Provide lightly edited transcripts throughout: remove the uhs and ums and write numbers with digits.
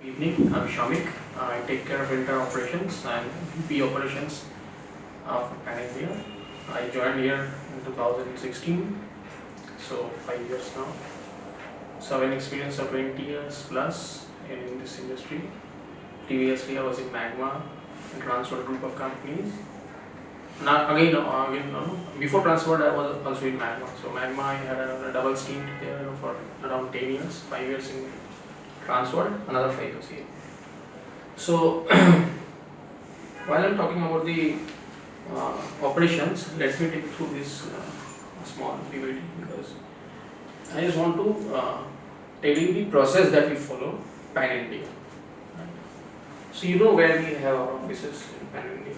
Evening, I'm Shamik. I take care of inter operations and VP operations of Pan India. I joined here in 2016, so 5 years now. So I have an experience of 20 years plus in this industry. Previously, I was in Magma, a Transworld group of companies. Now again, before Transworld, I was also in Magma. So Magma, I had a double stint there for around 10 years, 5 years in Transworld, another 5 years here. So while I'm talking about the operations, let me take through this small PPT because I just want to tell you the process that we follow Pan India. So you know where we have our offices in Pan India,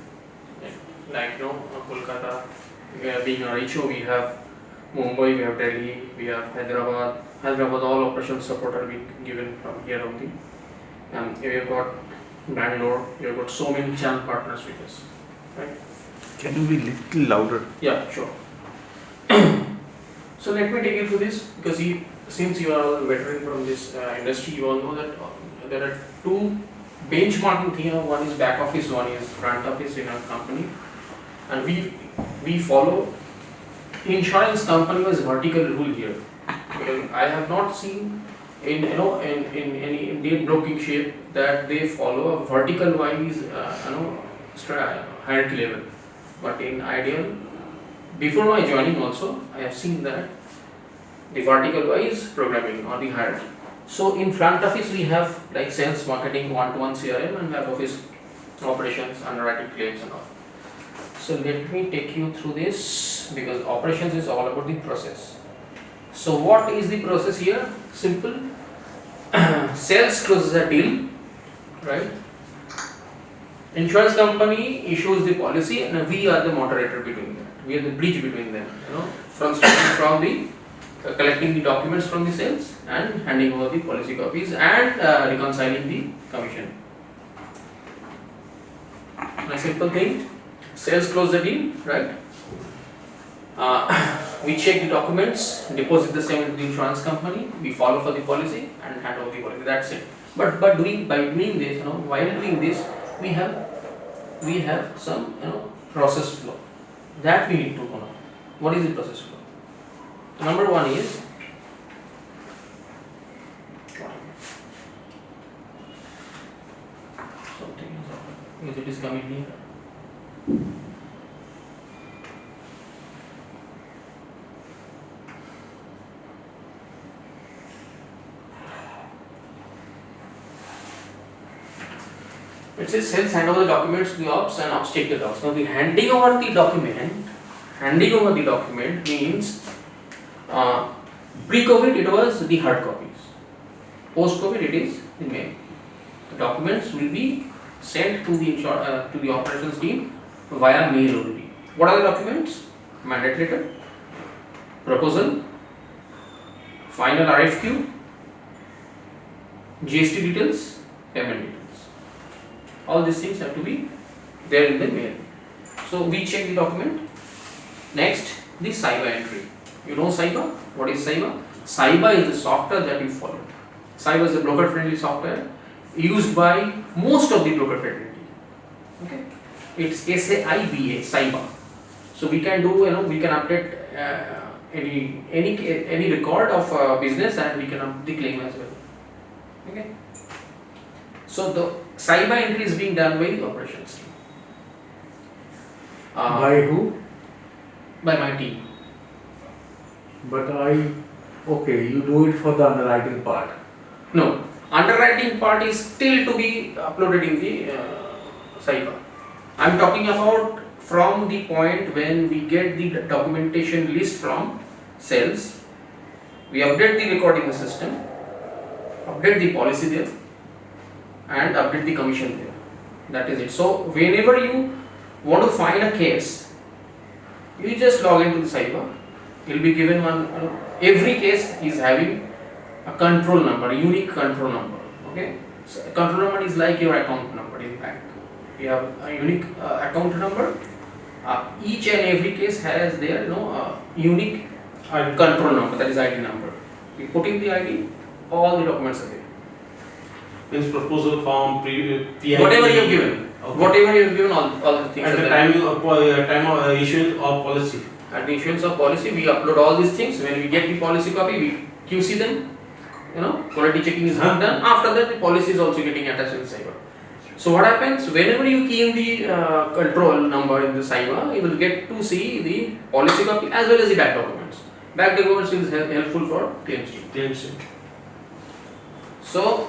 like Kolkata. Being a HO, we have Mumbai, we have Delhi, we have Hyderabad. Hyderabad, all operations support are being given from here only. And we have got Bangalore, we have got so many channel partners with us, right? Can you be little louder? Yeah, sure. So let me take you through this because since you are all veteran from this industry, you all know that there are two benchmarking things. One is back office, one is front office in our company, and we follow insurance company was vertical rule here. Because I have not seen in any Indian broking shape that they follow a vertical wise hierarchy level. But in Ideal, before my joining also, I have seen that the vertical wise programming or the hierarchy. So in front office we have like sales, marketing, one-to-one CRM, and back office operations, underwriting, claims and all. So let me take you through this because operations is all about the process. So what is the process here? Simple. Sales closes a deal, right? Insurance company issues the policy, and we are the moderator between them. We are the bridge between them. From starting from the collecting the documents from the sales and handing over the policy copies and reconciling the commission. A simple thing. Sales close the deal, right? We check the documents, deposit the same into the insurance company, we follow for the policy and hand over the policy. That's it. But by doing this, while doing this, we have some process flow that we need to know. What is the process flow? Number one is something is it is coming here. It says sales hand over the documents to the ops and ops take the docs. Now the handing over the document means pre-COVID it was the hard copies. Post-COVID it is the mail. The documents will be sent to the operations team via mail only. What are the documents? Mandate letter, proposal, final RFQ, GST details, payment details. All these things have to be there in the mail. So we check the document. Next, the Saiba entry. You know Saiba? What is Saiba? Saiba is the software that you follow. Saiba is a broker-friendly software used by most of the broker fraternity. Okay, it's SAIBA, Saiba. So we can do, we can update any record of business and we can update the claim as well. Okay. So the Saiba entry is being done by the operations team. By who? By my team. But okay, you do it for the underwriting part. No, underwriting part is still to be uploaded in the Saiba. I am talking about from the point when we get the documentation list from sales, we update the record in the system, update the policy there, and update the commission there. That is it. So whenever you want to find a case, you just log into the Saiba. You will be given one. Every case is having a control number, a unique control number. Okay. So a control number is like your account number in bank. You have a unique account number. Each and every case has their unique control number, that is ID number. You put in the ID, all the documents are there. Means proposal form, PIP. Whatever you have given, Okay. whatever you have given, all the things. At are the there. time of issuance of policy. At the issuance of policy, we upload all these things. When we get the policy copy, we QC them. Quality checking is being done. After that, the policy is also getting attached in the cyber. So what happens, whenever you key in the control number in the cyber, you will get to see the policy copy as well as the back documents. Back documents is helpful for claims team. Claims. So,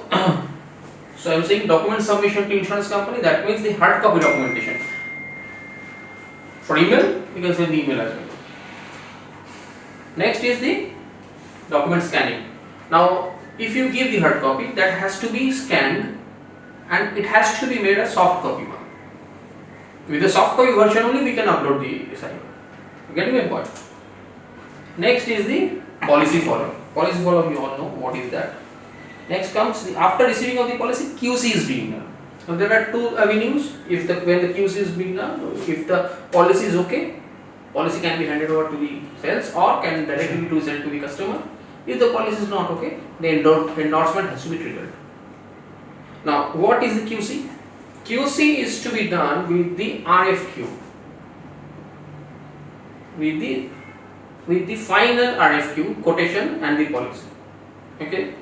so I am saying document submission to insurance company, that means the hard copy documentation. For email, you can send the email as well. Next is the document scanning. Now, if you give the hard copy, that has to be scanned and it has to be made a soft copy one. With the soft copy version only we can upload the cyber. Getting my point? Next is the policy follow. Policy follow, we all know what is that. Next comes the, after receiving of the policy, QC is being done. So there are two avenues. When the QC is being done, if the policy is okay, policy can be handed over to the sales or can directly be sent to the customer. If the policy is not okay, the endorsement has to be triggered. Now, what is the QC? QC is to be done with the RFQ, with the final RFQ quotation and the policy. Okay.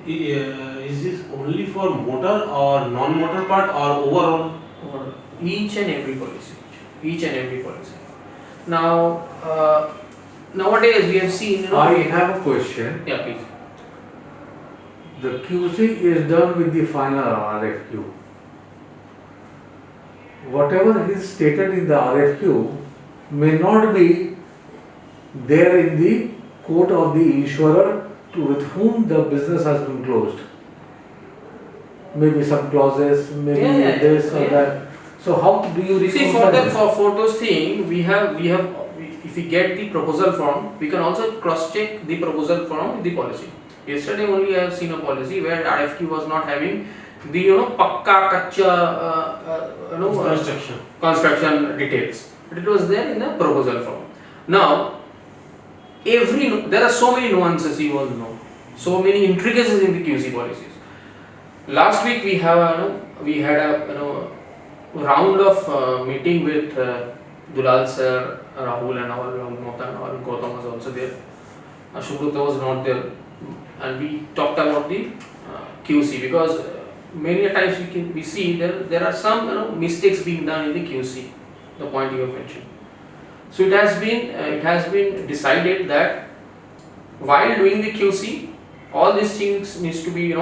Is this only for motor or non-motor part or overall? For each and every policy. Now, nowadays we have seen. I have a question. Yeah, please. The QC is done with the final RFQ. Whatever is stated in the RFQ may not be there in the quote of the insurer with whom the business has been closed. Maybe some clauses, maybe this or that. So how do you reconcile See, this? for those things, we have if we get the proposal form, we can also cross check the proposal form with the policy. Yesterday only I have seen a policy where RFQ was not having the pakka kacha construction details, but it was there in the proposal form. Now, there are so many nuances, you all know, so many intricacies in the QC policies. Last week we had a round of meeting with Dulal sir, Rahul and all, Motan, all Gautam was also there. Shubhrata was not there, and we talked about the QC because many a times we see there are some mistakes being done in the QC. The point you have mentioned. So it has been decided that while doing the QC, all these things needs to be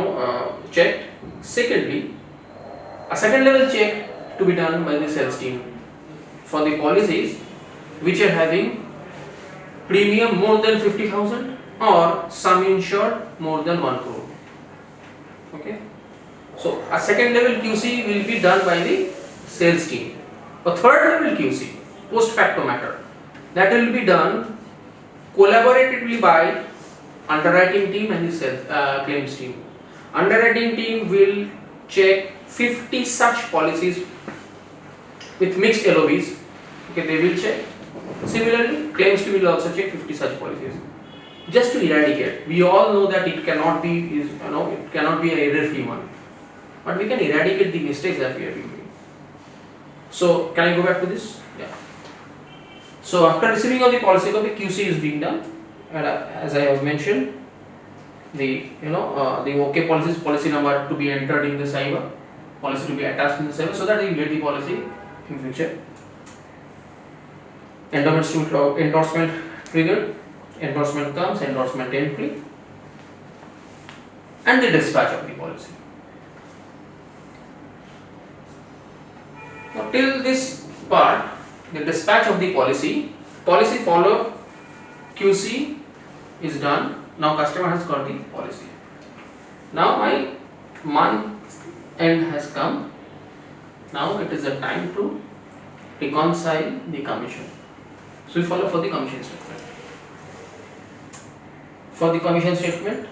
checked. Secondly, a second level check to be done by the sales team for the policies which are having premium more than 50,000 or sum insured more than 1 crore. Okay. So a second level QC will be done by the sales team. A third level QC, post facto matter, that will be done collaboratively by underwriting team and the sales, claims team. Underwriting team will check 50 such policies with mixed LOBs. Okay, they will check. Similarly, claims team will also check 50 such policies. Just to eradicate, we all know that it cannot be it cannot be an error-free one, but we can eradicate the mistakes that we are doing. So, can I go back to this? Yeah. So, after receiving of the policy copy, QC is being done, and as I have mentioned, the OK policy number to be entered in the cyber, policy to be attached in the cyber, so that you get the policy in future. Endorsement triggered, endorsement comes, endorsement entry, and the dispatch of the policy. Now, till this part, the dispatch of the policy follow, QC is done. Now customer has got the policy. Now my month end has come. Now it is a time to reconcile the commission. So we follow for the commission statement. For the commission statement,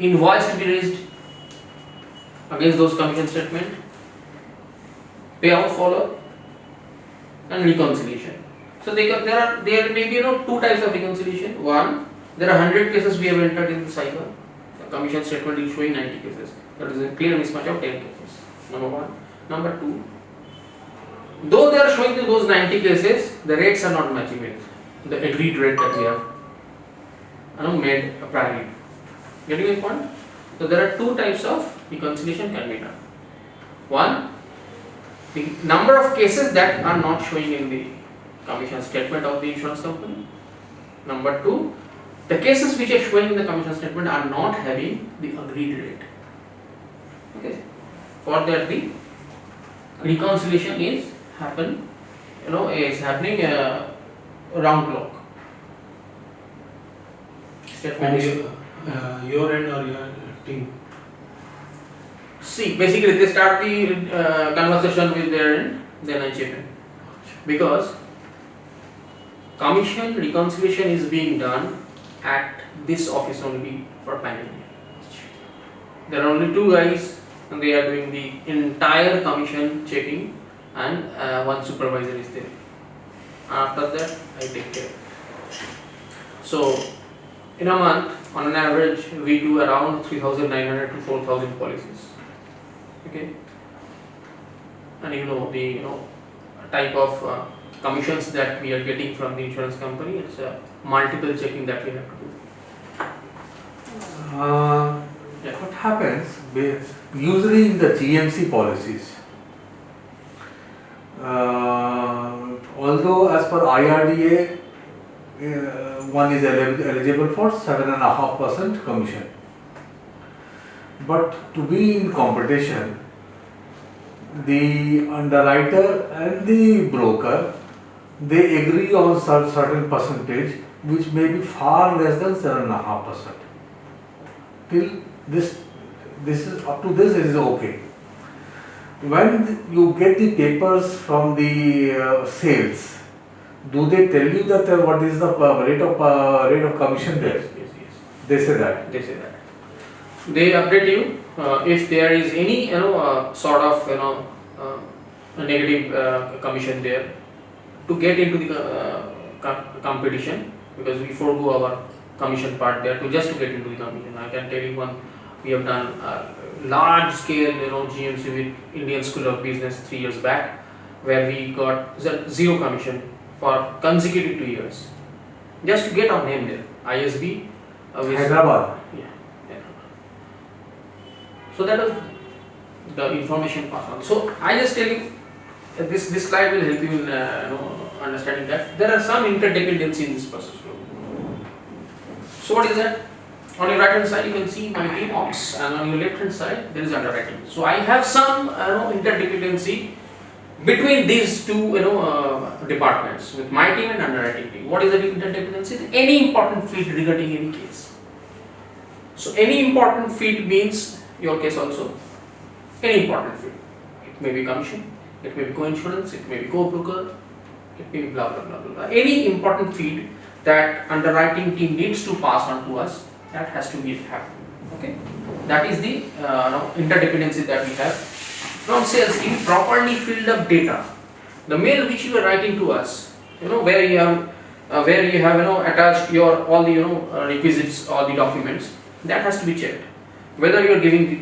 invoice to be raised against those commission statement, payout follow, and reconciliation. So there may be two types of reconciliation. One, there are 100 cases we have entered in the cyber. The commission statement is showing 90 cases. That is a clear mismatch of 10 cases. Number one. Number two, though they are showing you those 90 cases, the rates are not matching with the agreed rate that we have made priorly. Getting my point? So there are two types of reconciliation can be done. One, the number of cases that are not showing in the commission statement of the insurance company. Number two, the cases which are showing in the commission statement are not having the agreed rate. Okay. For that the reconciliation is happening round clock. Statement is Your end or your team? see, basically they start the conversation with their end, then I chip in. Because commission reconciliation is being done at this office only for panel. There are only two guys and they are doing the entire commission checking and one supervisor is there. After that I take care. So in a month, on an average, we do around 3,900 to 4,000 policies. Okay, and the type of commissions that we are getting from the insurance company. It's multiple checking that we have to do. Yeah. What happens usually in the GMC policies? Although as per IRDA, one is eligible for 7.5% commission. But to be in competition, the underwriter and the broker, they agree on certain percentage which may be far less than 7.5%. Till this is up to this it is okay. When you get the papers from the sales, do they tell you that what is the rate of commission there? Yes. They say that. They say that. They update you if there is any sort of a negative commission there to get into the competition, because we forego our commission part there to just to get into the commission. I can tell you one, we have done large scale GMC with Indian School of Business 3 years back, where we got zero commission for consecutive 2 years just to get our name there. ISB Hyderabad. Yeah. So that is the information passed on. So I just tell you, this slide will help you in understanding that there are some interdependency in this process flow. So what is that? On your right hand side you can see my team ops, and on your left hand side there is underwriting. So I have some interdependency between these two departments, with my team and underwriting team. What is the interdependency? Any important field regarding any case. So any important field means your case also. Any important field. It may be commission, it may be co-insurance, it may be co-broker, it may be blah blah blah blah. Any important field that underwriting team needs to pass on to us, that has to be happening. Okay, that is the interdependency that we have. From sales team, properly filled up data. The mail which you are writing to us, where you have attached your all the requisites or the documents, that has to be checked. Whether you are giving the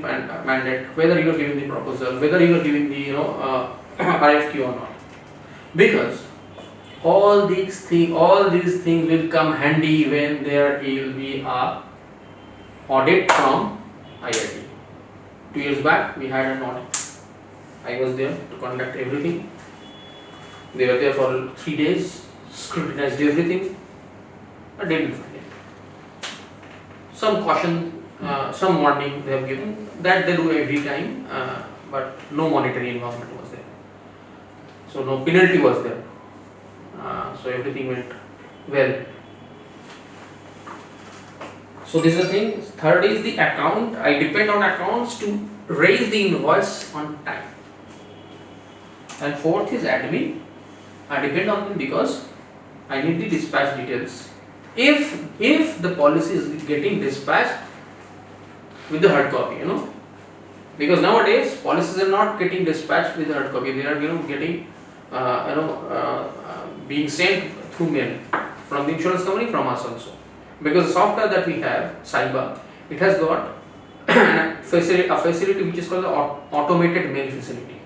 mandate, whether you are giving the proposal, whether you are giving the RFQ or not, because all these things will come handy when there will be a audit from IRD. 2 years back we had an audit. I was there to conduct everything. They were there for 3 days, scrutinized everything. I didn't find it. Some caution, some warning they have given, that they do every time, but no monetary involvement was there. So no penalty was there. So everything went well. So this is the thing. Third is the account. I depend on accounts to raise the invoice on time. And fourth is admin. I depend on them because I need the dispatch details. If the policy is getting dispatched with the hard copy, because nowadays policies are not getting dispatched with the hard copy. They are getting being sent through mail from the insurance company, from us also. Because the software that we have, Cyber, it has got a facility which is called the automated mail facility.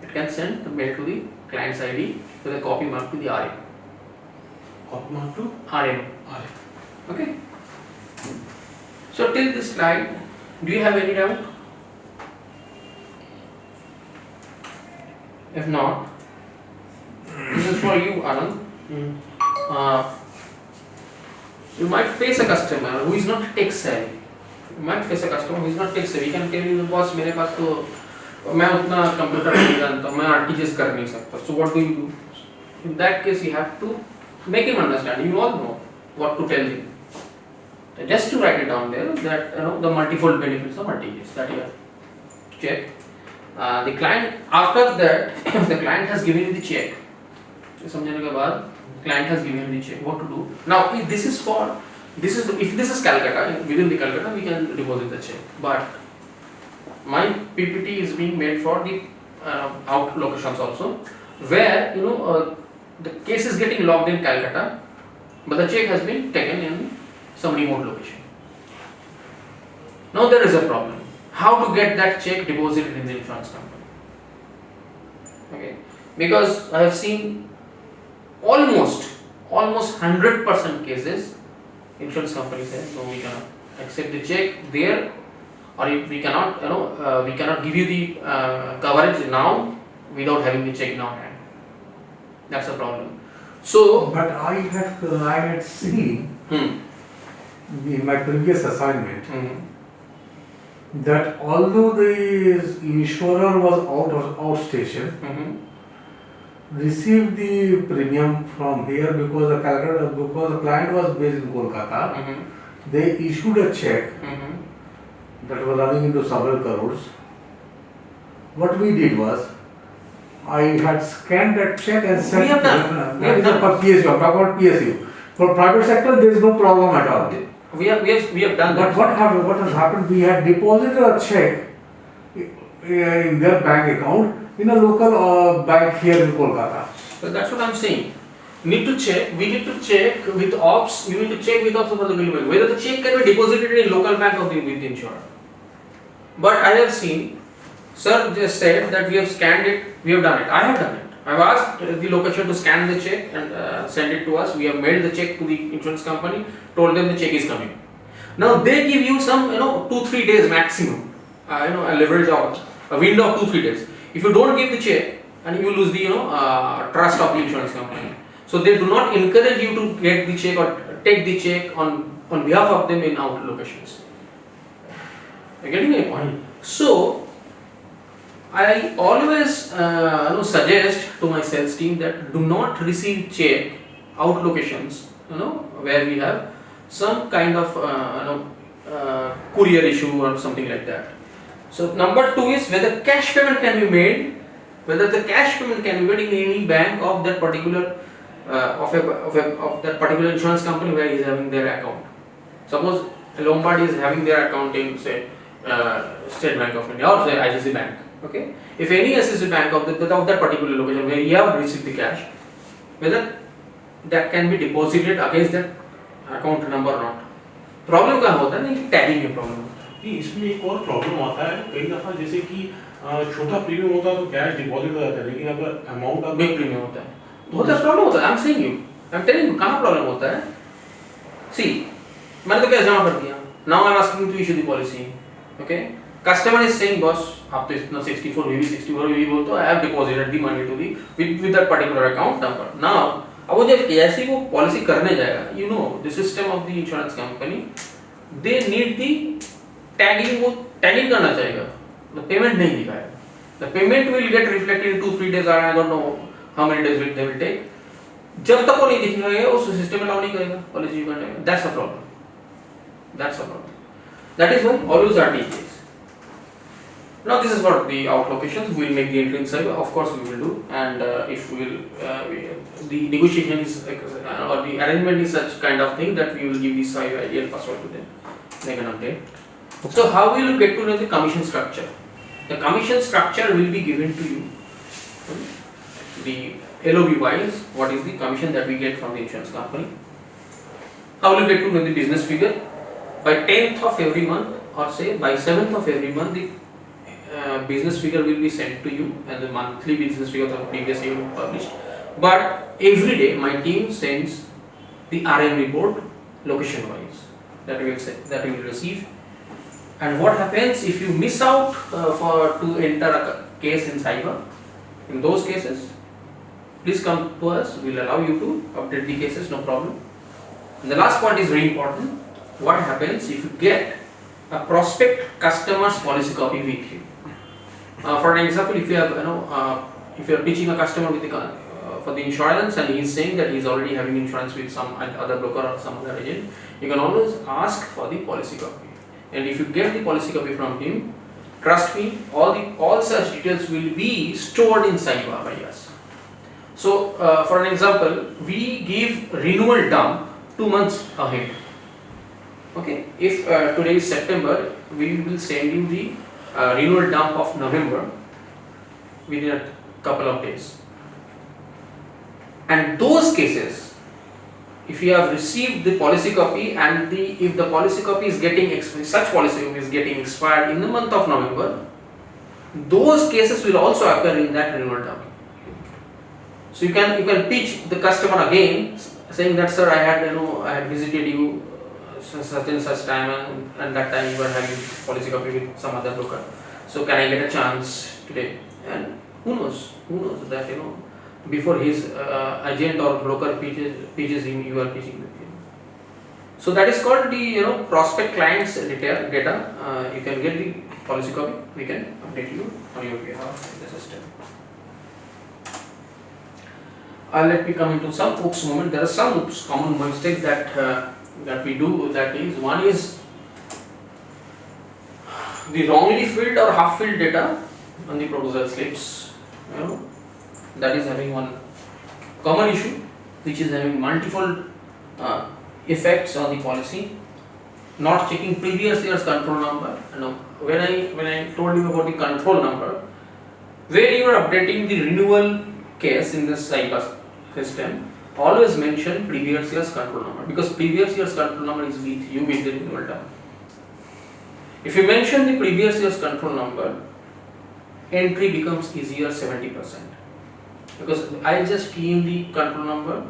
It can send the mail to the client's ID with a copy mark to the RM. Copy mark to RM. RM. Okay. So till this slide, do you have any doubt? If not, this is for you, Anand. You might face a customer who is not tech savvy. You might face a customer who is not tech savvy. He can tell you, boss, मेरे पास तो मैं उतना computer नहीं जानता, मैं RTGS कर नहीं सकता. So what do? In that case, you have to make him understand. You all know what to tell him. Just to write it down there that the multifold benefits of RTGS that you have check. The client, after that, the client has given you the check. समझने के बाद client has given you the check. What to do? Now, if this is Calcutta, within the Calcutta, we can deposit the check. But my PPT is being made for the out locations also, where the case is getting logged in Calcutta, but the check has been taken in some remote location. Now there is a problem. How to get that check deposited in the insurance company? Okay, because I have seen almost 100% cases, insurance company says no, we cannot accept the check there, or if we cannot, we cannot give you the coverage now without having the check in our hand. That's a problem. So, But I had seen in my previous assignment that although the insurer was outstation, received the premium from here because the client was based in Kolkata, they issued a check that was running into several crores. What we did was, I had scanned that check and sent. We have done. That is for PSU. I'm talking about PSU. For private sector, there is no problem at all. we have done But that. what has happened? We had deposited a check in their bank account in a local bank here in Kolkata. So that's what I'm saying. We need to check with ops. You need to check with ops of the bill whether the check can be deposited in local bank of with the insurer. But I have seen, sir just said that we have scanned it. We have done it. I have done it. I have asked the location to scan the check and send it to us. We have mailed the check to the insurance company. Told them the check is coming. Now they give you some 2-3 days maximum. A leverage of a window of 2-3 days. If you don't give the check, and you lose the trust of the insurance company. So they do not encourage you to get the check or take the check on behalf of them in out locations. You're getting my point? So I always suggest to my sales team that do not receive check out locations where we have some kind of courier issue or something like that. So number 2 is whether cash payment can be made. Whether the cash payment can be made in any bank of that particular of that particular insurance company where he is having their account. Suppose Lombard is having their account in say State Bank of India or say ICICI Bank. Okay. If any ICICI bank of that particular location where you have received the cash, whether that can be deposited against that account number or not. Problem कहाँ होता है ना tagging में problem होता है. इसमें एक और प्रॉब्लम आता है कई दफा जैसे कि छोटा प्रीमियम होता है तो कैश डिपॉजिट हो जाता है लेकिन अगर अमाउंट बिग प्रीमियम होता है होता है प्रॉब्लम होता है. I am saying you I am telling you कहाँ प्रॉब्लम होता है. सी मैंने तो कैश जमा कर दिया. Now I am asking to issue the policy. Okay. Customer is saying boss आप तो इतना 64 VV 64 VV बोलते हो. I have deposited the money to the with that particular account number. Now अब वो जब कैसे वो पॉलिसी करने जाएगा the system of the insurance company they need the tagging. वो टैगिंग करना चाहेगा. द पेमेंट नहीं दिखाएगा. The payment will get reflected in 2-3 days. I don't know how many days they will take. जब तक वो नहीं दिखेगा उस सिस्टम में अलाउ नहीं करेगा पॉलिसी करने का. That's a problem. That's a problem. That is why always RTGS. Now this is what the out locations. We will make the entry inside. Of course we will do. And if we will, the negotiation is or the arrangement is such kind of thing that we will give this ideal password to them. Make an update. So how will you get to know the commission structure? The commission structure will be given to you. The LOB wise, what is the commission that we get from the insurance company? How will you get to know the business figure? by 10th of every month, or say by 7th of every month, the business figure will be sent to you, and the monthly business figure of the previous year will be published. But every day my team sends the RM report location wise that we will receive. And what happens if you miss out to enter a case in cyber? In those cases, please come to us. We'll allow you to update the cases, no problem. And the last point is very important. What happens if you get a prospect customer's policy copy with you? For an example, if you have if you are pitching a customer with the for the insurance and he is saying that he is already having insurance with some other broker or some other agent, you can always ask for the policy copy. And if you get the policy copy from him, trust me, all such details will be stored in Cyber by us. So, for an example, we give renewal dump 2 months ahead. Okay, if today is September, we will send you the renewal dump of November within a couple of days. And those cases, if you have received the policy copy and if the policy copy is getting such policy copy is getting expired in the month of November, those cases will also occur in that renewal dump. So you can pitch the customer again, saying that, sir, I had visited you such and such time, and that time you were having policy copy with some other broker. So can I get a chance today? And who knows that before his agent or broker pitches him, you are pitching with him. So that is called the prospect client's data. You can get the policy copy. We can update you on your behalf in the system. Let me come into some oops moment. There are some oops common mistakes that we do. That is, one is the wrongly filled or half filled data on the proposal slips. That is having one common issue, which is having multiple effects on the policy. Not checking previous year's control number. When I told you about the control number, when you are updating the renewal case in the cyber system, always mention previous year's control number, because previous year's control number is with you with the renewal term. If you mention the previous year's control number, entry becomes easier 70%, because I just key in the control number,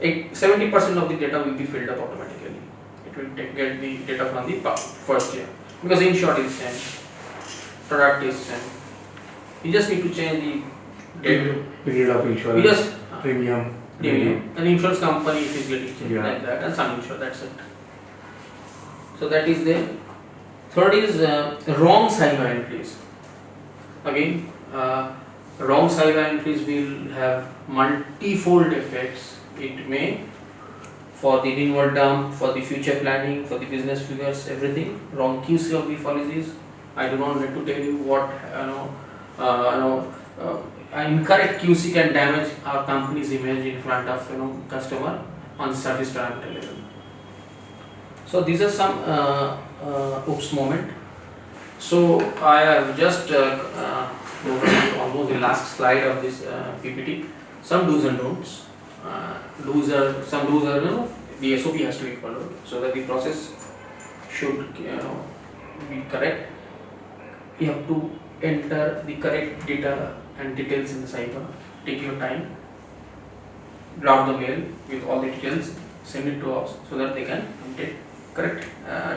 70% of the data will be filled up automatically. It will get the data from the first year, because insured is same, product is same. You just need to change the date. Period of insurance. You just Premium. an insurance company is getting changed like that, and some insurance, that's it. So that is there. Third is wrong cyber entries. Again, wrong cyber entries will have multifold effects. It may for the renewal dump, for the future planning, for the business figures, everything. Wrong QC of the policies. I do not need to tell you what incorrect QC can damage our company's image in front of customer on service parameter level. So these are some oops moment. So I have just almost the last slide of this PPT. Some do's and don'ts. Some do's are the SOP has to be followed so that the process should be correct. You have to enter the correct data and details in the cyber. Take your time, draft the mail with all the details, send it to us so that they can update correct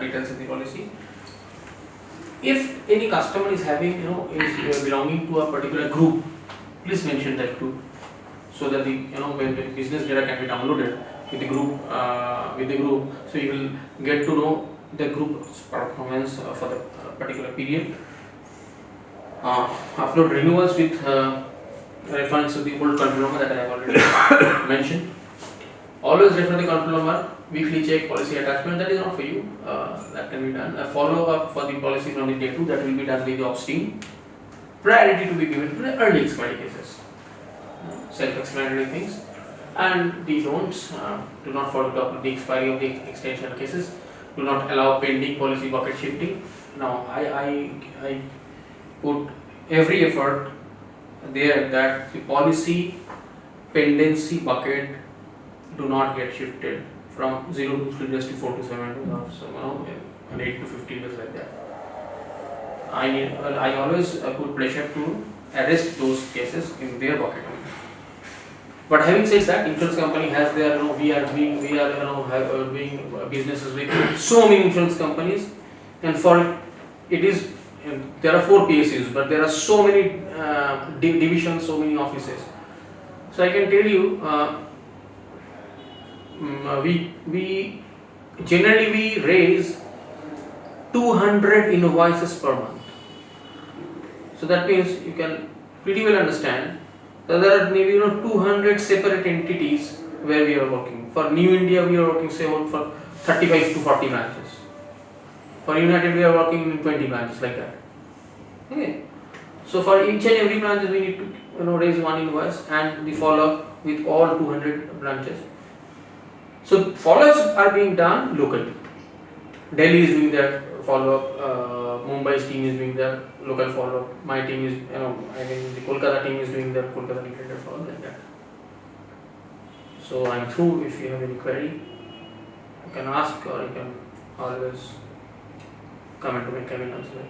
details in the policy. If any customer is having is belonging to a particular group, please mention that group so that the when the business data can be downloaded with the group, so you will get to know the group's performance for the particular period. Upload renewals with reference to the old control number that I have already mentioned. Always refer the control number, weekly check, policy attachment. That is not for you. That can be done. A follow up for the policy from the day 2, that will be done by the ops team. Priority to be given to the early expiry cases. Self-explanatory things. And the don'ts, do not follow up the expiry of the extension cases. Do not allow pending policy bucket shifting. Now I put every effort there that the policy pendency bucket do not get shifted from 0 to 3 days to 4 to 7 days or so, 8 to 15 days like that. I always put pressure to arrest those cases in their pocket only. But having said that, insurance company has their, we are doing businesses with so many insurance companies, and for it is, there are 4 PSUs, but there are so many divisions, so many offices. So I can tell you, we generally raise 200 invoices per month. So that means you can pretty well understand that there are maybe 200 separate entities where we are working. For New India we are working say for 35 to 40 branches. For United we are working in 20 branches like that. Okay. So for each and every branch we need to raise one invoice, and we follow up with all 200 branches. So follow-ups are being done locally. Delhi is doing their follow-up, Mumbai's team is doing their local follow-up, my team is, the Kolkata team is doing their Kolkata related follow-up like that. So I'm through. If you have any query, you can ask, or you can always come into my cabin as well.